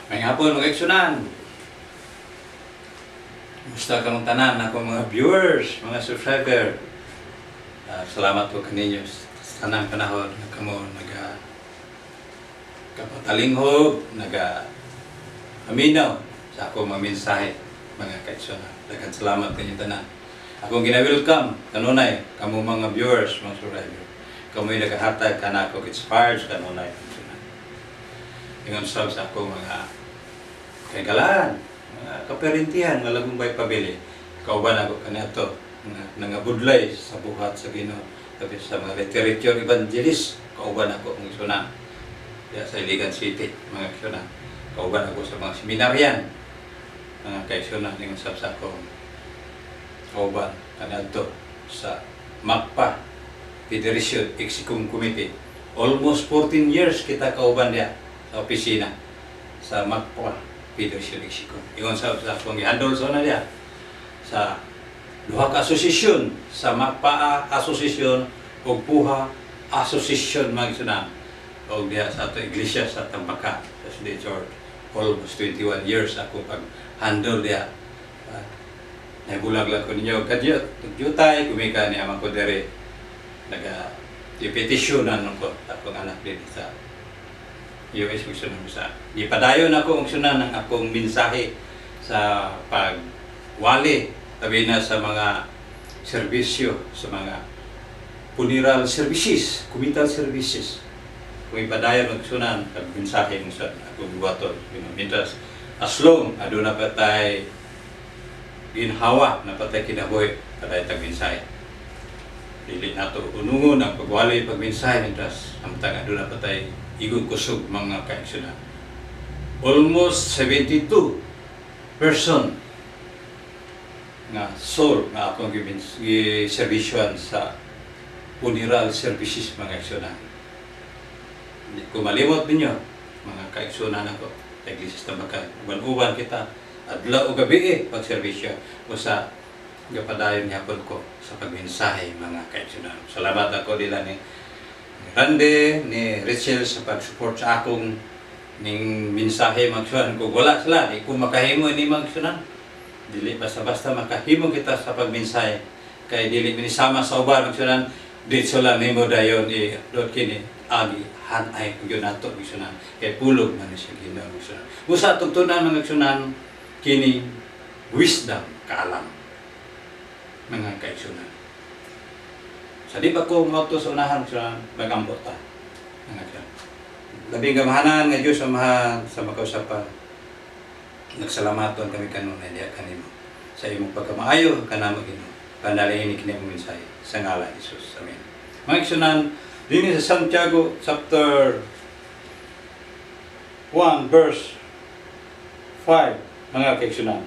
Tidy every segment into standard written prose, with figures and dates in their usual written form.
May hapon, mga iksunan. Musta kamong tanan ako mga viewers, mga subscriber. Salamat po kaninyo sa tanang panahon na kamo kapatalinghog, aminaw sa akong mga mensahe, mga kaigsunan. Daghang salamat kanyo tanan. Akong gina-welcome kanunay kamo mga viewers, mga subscriber. Kamo'y nagahatag kanako inspired kanunay. Ingon sa akong mga kagalaan, kaperintihan nga lagumbay pabili. Kauban ako kanato nga budlay sa buhat sa Ginoo, tapi sa mga literature evangelist kauban ako ng isuna sa Iligan City, mga isuna. Kauban ako sa mga seminaryan, mga kaisuna ning sa ko. Kauban kanato sa MACPA Federation Executive Committee. Almost 14 years kita kauban dia sa opisina sa MACPA Federation Executive. Ingon sa akong i-handle sa na dia sa duha ka asosasyon, sa MACPA Asosasyon ug PUHA Asosasyon, mga sunan, og diha sa ato iglesia sa Tambaka sa St. George. Almost 21 years ako pag-handle diha. Nabulag lang ko ninyo kadyo jutay kumika ni amang ko dere petitionan ko akong anak din sa US sunan sa ipadayon ako ang sunan ng akong mensahe sa pagwali tabi na sa mga serbisyo, sa mga funeral services, communal services. Kung ipadayon ang sunan kag mensahe mo sa akong buhaton, mintas as long aduna patay ginhawa na patay kinabuhi paday tag mensahe. Dili nato unungon ang pagwali pagmensahe mintas amtang aduna patay igon kusog mga kaigsunan. Almost 72 person nga soul nga akong giservisyon sa funeral services, mga kaigsunan. Hindi ko malimot ninyo, mga kaigsunan ako, Iglesia Tambaka. Uban-uban kita, adlaw o gabi pagservisyo o sa gapadayon hapon ko sa pagmensahe, mga kaigsunan. Salamat ako nila ni Randy, ni Rachel sa pag-support sa akong ning mensahe, mga kaigsunan. Kung wala sila, di ko makahimo ni mga kaigsunan. Dili basta-basta makahimo kita sa pagmensahe. Kay dili minisama sa uban, mga kaigsunan. Dito lang nimo dayon i-upload kini agi hanay ko yun nato, mga kaigsunan. Kay pulog man siya Ginoo, mga kaigsunan. Usa tugtunan, mga kaigsunan, kini wisdom, kaalam, mga kaigsunan. Sa di ba ko mauto sa unahan sa magambot ta, mga kaigsunan. Labing gamahanan nga Diyos sa makausapan. Nagsalamaton kami kanunay diha kanimo sa imong pagkamaayo kanamo Ginoo. Panalangin kini ang mensahe sa ngalan ni Jesus. Amen. Mga kaigsunan, dinhi sa Santiago chapter 1 verse 5, mga kaigsunan.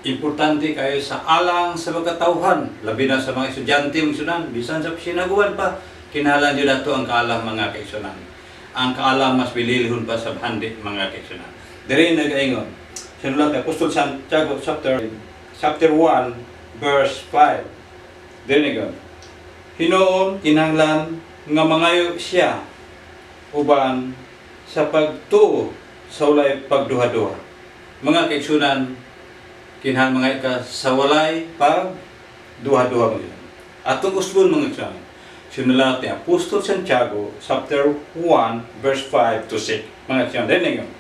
Importante kayo sa alang sa pagkatauhan, labi na sa mga estudyante, mga kaigsunan, bisan sa sinaguan pa, kinahanglan jud nato ang kaalam, mga kaigsunan. Ang kaalam mas bililhon pa sa handi, mga kaigsunan. Diri nagaingon sinulat ni Apostol Santiago chapter 1 verse 5. Diri nagaingon, Hinoon kinahanglan nga mangayo siya uban sa pagtuo sa walay pagduha-duha. Mga kaigsunan, kinahanglan mangayo ka sa walay pagduha-duha. Atong usbon, mga kaigsunan, sinulat ni Apostol Santiago chapter 1 verse 5 to 6. Mga kaigsunan, diri nagaingon,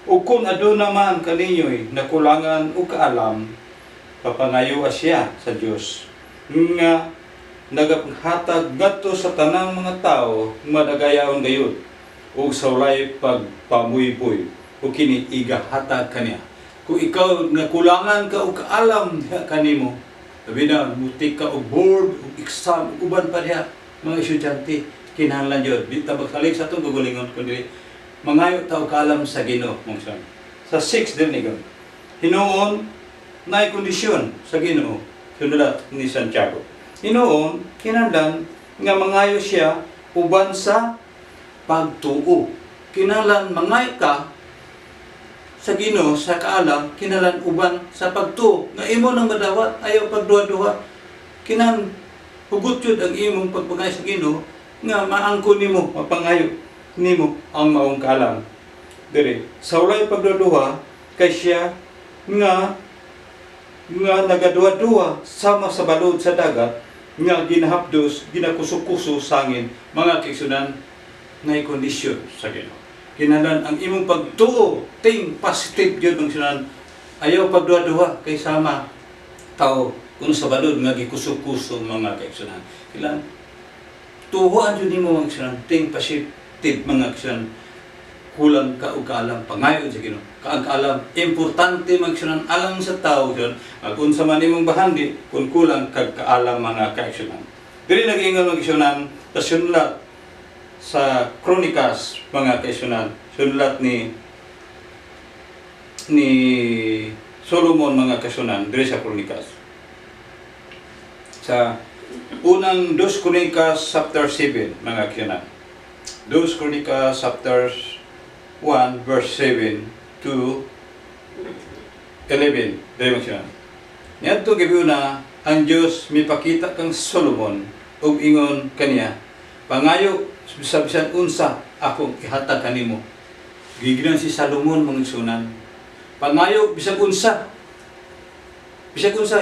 ug kung aduna man kaninyo'y nakulangan o kaalam, papangayo siya sa Dios nga naghatag ngadto sa tanang mga tao madagayaon gayud ug sa walay pagpamuy-puy ug kini igahatag kaniya. Kung ikaw nakulangan ka og kaalam kanimo, labi na mutik ka og board ug exam ug uban pa diha, mga estudyante, kinahanglan jud di ta magsalig sa atong gugulingon kundi mangayo taw kaalam sa Ginoo, mga son. Sa 6 din nigon, Hinoon nay kondisyon sa Ginoo, sinulat ni Santiago. Hinoon kinahanglan nga mangayo siya uban sa pagtuo. Kinahanglan mangayo ka sa Ginoo sa kaalam, kinahanglan uban sa pagtuo. Nga imo nang madawat ayaw pagduha-duha. Kinahanglan hugot jud ang imong pagpangay sa Ginoo nga maangkon nimo, mapangayo nimo ang maong kaalam. Diri sa walay pagduduha kay siya nga nagaduwa-duwa sama sa balod sa dagat nga ginahapdos, ginakusok-kuso sangin mga kaigsunan na kondisyon sa Ginoo. Kinahanglan ang imong pagtuo ting positive gyud ang sunan. Ayaw pagduwa-duwa kay sama tao kung sa balod nga gikusok-kuso mga kaigsunan. Kailangan tuhuan yun mo mga kaigsunan ting positive mga kaigsunan. Kulang ka o kaalam, pangayon sa Ginoo. Kaalam, importante magsunan alam sa tao yun. Kung sa man imong bahandi, kung kulang kag kaalam mga kaigsunan. Dili nag-ingon magsunan sa sunlat sa Kronikas mga kaigsunan. Sunlat ni Solomon mga kaigsunan diri sa Kronikas. Sa unang 2 Kronikas chapter 7 mga kaigsunan. 2 Kronikas chapter 1 verse 7 to 11. Dahil magsinan. Niadto gibiuna ang Dios mipakita kang Solomon ug ingon kaniya, pangayo sa bisan unsa akong ihatag kanimo. Giginan si Solomon mga sunan. Pangayo bisag unsa. Bisag unsa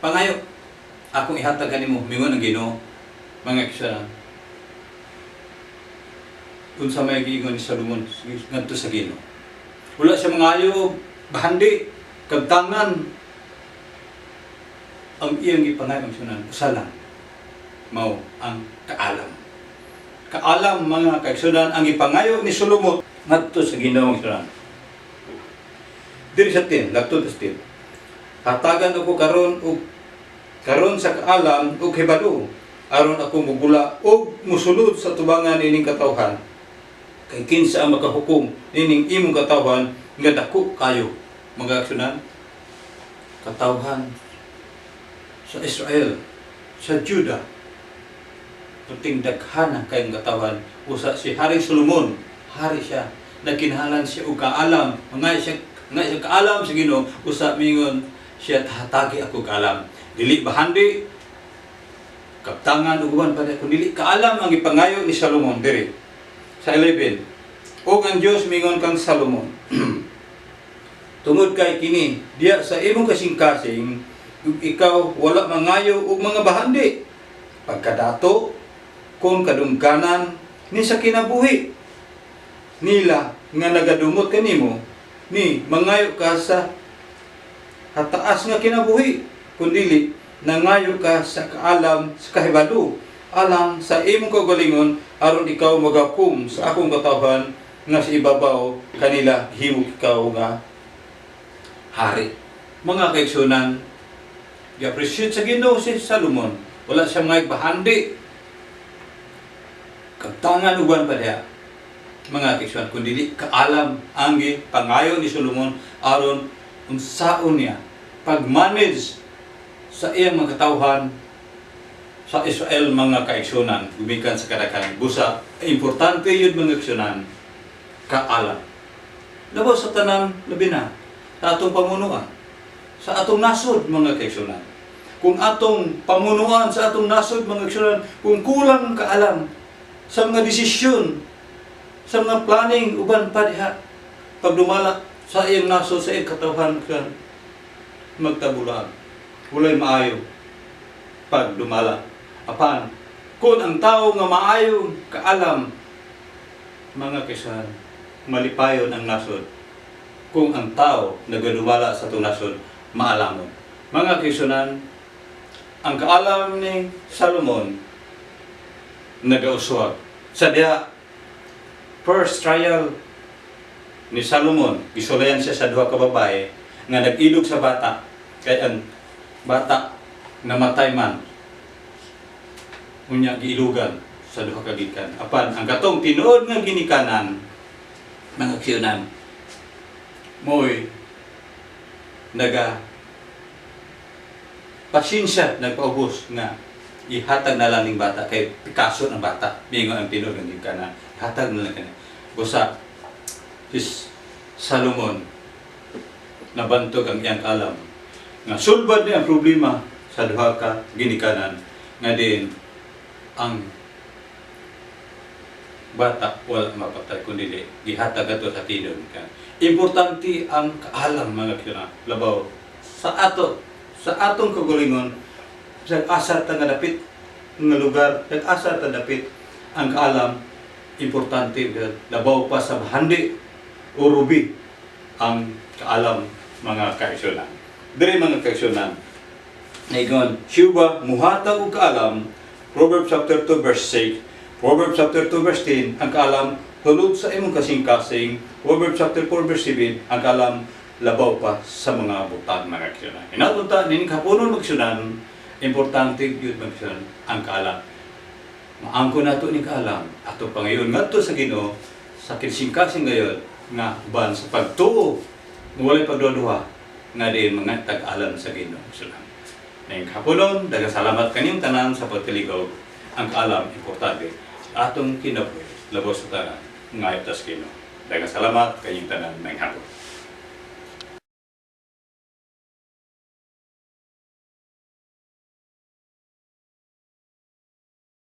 pangayo akong ihatag kanimo mingon ang Ginoo mga kisunan. Unsa may giingon ni Solomon ngadto sa Ginoo. Wala siya mangayo bahandi kag tangan ang iyang gipangayo sunan usalan mao ang kaalam. Kaalam mga kaigsunan ang ipangayo ni Solomon ngadto sa Ginoo sunan. Diri sa 10 ladto sa 10. Hatagan ako karon sa kaalam ug hibalo aron ako mugula ug musulod sa tubangan ining katawhan. Kay kinsa ang makahukom nining imong katawhan nga dako kayo mga kaigsunan. Katawhan sa Israel, sa Juda, puting daghana kayong katawhan. Usa si Haring Solomon, hari siya, nagkinahanglan siya og kaalam, nga siya kaalam sa Ginoo, usa mingon siya hatagi ako kaalam. Dili bahandi kaptangan ug uban pa kun dili kaalam ang ipangayo ni Solomon diri. Sa 11, o ang Diyos mingon kang Solomon, tungod kay kini, diya sa imong kasing-kasing, ikaw wala mangayo og mga bahandi. Pagkadato, kung kadungkanan, ni sa kinabuhi. Nila nga nagadumot kanimo, ni mangayo ka sa hataas nga kinabuhi, kundili nangayo ka sa kaalam sa kahibalo, alang sa imong kaugalingon aron ikaw magakum sa akong katawhan nga sa ibabaw kanila himo ikaw nga hari. Mga kaigsunan, i-appreciate sa Ginoo si Solomon. Wala siya mga bahandi kaptangan uban pa diha. Mga kaigsunan, kundi kaalam ang pangayo ni Solomon aron unsaon niya pag-manage sa iyang mga katawhan sa Israel mga kaigsunan, gumikan sa kadaghanan busa. Importante yun mga kaigsunan, kaalam. Labaw sa tanan, labi na, sa atong pamunuan, sa atong nasod mga kaigsunan. Kung atong pamunuan sa atong nasod mga kaigsunan, kung kulang kaalam sa mga desisyon, sa mga planning, uban pa diha, pag dumala sa iyang nasod, sa iyang katawhan, magtabulaan. Walay maayo pag dumala. Apan, kung ang tao nga maayo kaalam, mga kaigsunan, malipayon ang nasod. Kung ang tao nagadumala sa itong nasod, maalamon. Mga kaigsunan, ang kaalam ni Solomon nagauswag. Sa diha, first trial ni Solomon, gisulayan siya sa duha ka babae nga nag-ilog sa bata. Kaya ang bata namatay man, unya giilugan sa duha ka gikan. Apan ang katong tinuod nga ginikanan mga kaigsunan moy naga pasensya nagpaubos nga ihatag na lang ning bata kay Picasso ng bata mingon ang tinuod nga ginikanan hatag na lang kani busa si Solomon nabantog ang iyang alam nga sulbad niya ang problema sa duha ka ginikanan nga din ang bata wala mapatay kundi gihatag ato sa tinon ka. Importante ang kaalam mga kina labaw sa atong kagalingon sa asar ta nga dapit nga lugar, nag-asar ta dapit ang kaalam importante labaw pa sa handi o rubi ang kaalam mga kaigsunan. Diri mga kaigsunan, Naigon, Shuba, muhatag og kaalam, Proverbs chapter 2 verse 6, Proverbs chapter 2 verse 10, ang kaalam, hulog sa imong kasing-kasing, Proverbs chapter 4 verse 7, ang kaalam, labaw pa sa mga butang mga kaigsunan. Inatunta, nining kapunon magsunan, importante yun magsunan, ang kaalam. Maangko na ito ni kaalam, ato pa ngayon, ngadto sa Ginoo sa kasing-kasing ngayon, nga ban sa pagtuo, walay pagduduha, nga din mga tag-alam sa Ginoo. Ngayong kapunon, dagasalamat kanyang tanan sa pagkaligaw. Ang kaalam, importante. Atong kinabuhi, labos sa tanan, ngayot tas Ginoo. Dagasalamat kanyang tanan ngayong hapon.